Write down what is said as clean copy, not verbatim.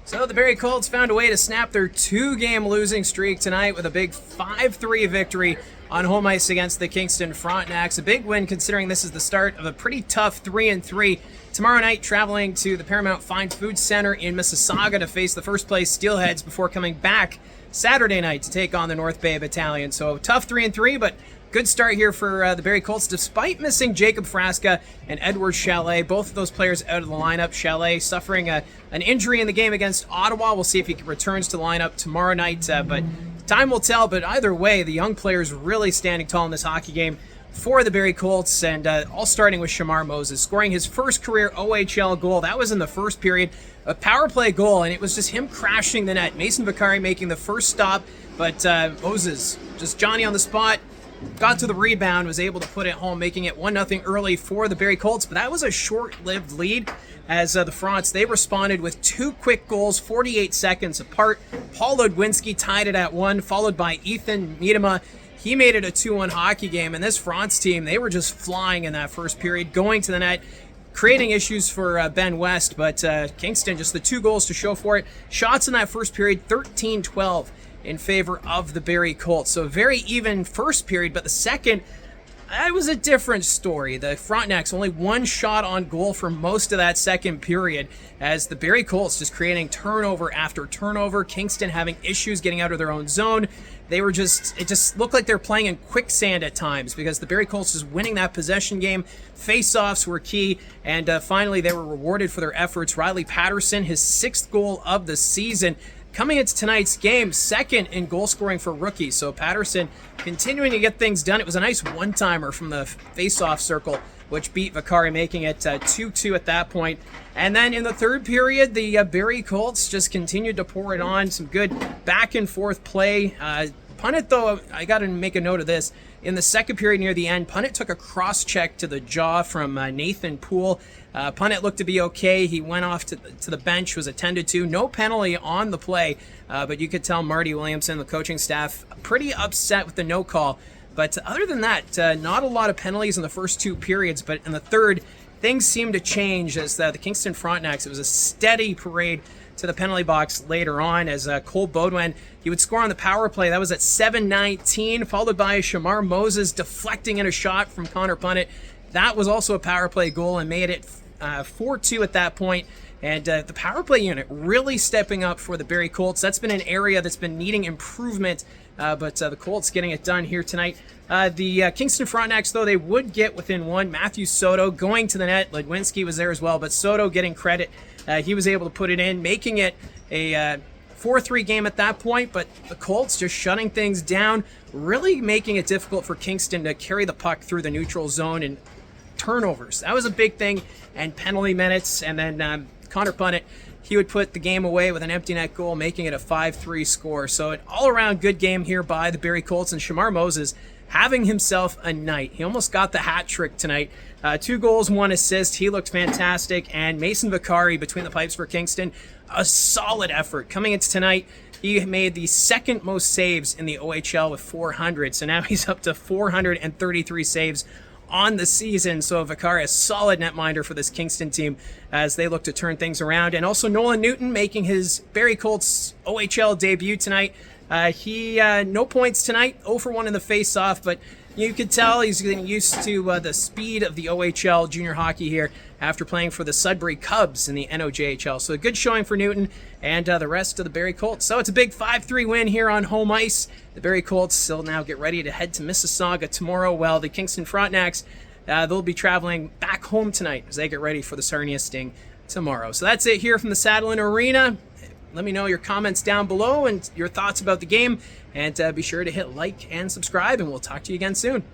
So the Barrie Colts found a way to snap their two-game losing streak tonight with a big 5-3 victory on home ice against the Kingston Frontenacs. A big win considering this is the start of a pretty tough 3-3. Tomorrow night, traveling to the Paramount Fine Food Center in Mississauga to face the first-place Steelheads before coming back Saturday night to take on the North Bay Battalion. So tough 3-3, but good start here for the Barrie Colts, despite missing Jacob Frasca and Edward Chalet. Both of those players out of the lineup. Chalet suffering an injury in the game against Ottawa. We'll see if he returns to the lineup tomorrow night, but time will tell. But either way, the young players really standing tall in this hockey game for the Barrie Colts, and all starting with Shamar Moses, scoring his first career OHL goal. That was in the first period, a power play goal, and it was just him crashing the net. Mason Bakari making the first stop, but Moses, just Johnny on the spot, got to the rebound, was able to put it home, making it 1-0 early for the Barrie Colts. But that was a short-lived lead as the Fronts, they responded with two quick goals, 48 seconds apart. Paul Ludwinski tied it at 1, followed by Ethan Miedema. He made it a 2-1 hockey game, and this Fronts team, they were just flying in that first period, going to the net, creating issues for Ben West, but Kingston, just the 2 goals to show for it. Shots in that first period, 13-12 in favor of the Barrie Colts. So a very even first period, but the second, that was a different story. The Frontenacs only 1 shot on goal for most of that second period, as the Barrie Colts just creating turnover after turnover. Kingston having issues getting out of their own zone. It just looked like they were playing in quicksand at times, because the Barrie Colts was winning that possession game. Face-offs were key, and finally they were rewarded for their efforts. Riley Patterson, his 6th goal of the season, coming into tonight's game, 2nd in goal scoring for rookies. So Patterson continuing to get things done. It was a nice one-timer from the face-off circle, which beat Vakari, making it 2-2 at that point. And then in the third period, the Barrie Colts just continued to pour it on. Some good back-and-forth play. Punnett, though, I got to make a note of this. In the second period near the end, Punnett took a cross-check to the jaw from Nathan Poole. Punnett looked to be okay. He went off to the bench, was attended to. No penalty on the play, but you could tell Marty Williamson, the coaching staff, pretty upset with the no call. But other than that, not a lot of penalties in the first 2 periods, but in the third, things seemed to change as the Kingston Frontenacs, it was a steady parade to the penalty box later on as Cole Baudouin, he would score on the power play. That was at 7:19, followed by Shamar Moses deflecting in a shot from Connor Punnett. That was also a power play goal and made it 4-2 at that point. And the power play unit really stepping up for the Barrie Colts. That's been an area that's been needing improvement, but the Colts getting it done here tonight. The Kingston Frontenacs, though, they would get within 1. Matthew Soto going to the net. Ludwinski was there as well, but Soto getting credit. He was able to put it in, making it a 4-3 game at that point, but the Colts just shutting things down, really making it difficult for Kingston to carry the puck through the neutral zone, and turnovers. That was a big thing, and penalty minutes, and then Connor Punnett, he would put the game away with an empty net goal, making it a 5-3 score. So an all-around good game here by the Barrie Colts, and Shamar Moses having himself a night. He almost got the hat trick tonight. 2 goals, 1 assist. He looked fantastic. And Mason Vakari between the pipes for Kingston, a solid effort. Coming into tonight, he made the 2nd most saves in the OHL with 400. So now he's up to 433 saves on the season. So Vakari, a solid netminder for this Kingston team as they look to turn things around. And also Nolan Newton making his Barrie Colts OHL debut tonight. He no points tonight, 0 for 1 in the face-off, but you could tell he's getting used to the speed of the OHL junior hockey here after playing for the Sudbury Cubs in the NOJHL. So a good showing for Newton and the rest of the Barrie Colts. So it's a big 5-3 win here on home ice. The Barrie Colts will now get ready to head to Mississauga tomorrow, while the Kingston Frontenacs, they'll be traveling back home tonight as they get ready for the Sarnia Sting tomorrow. So that's it here from the Saddle-In Arena. Let me know your comments down below and your thoughts about the game. And be sure to hit like and subscribe, and we'll talk to you again soon.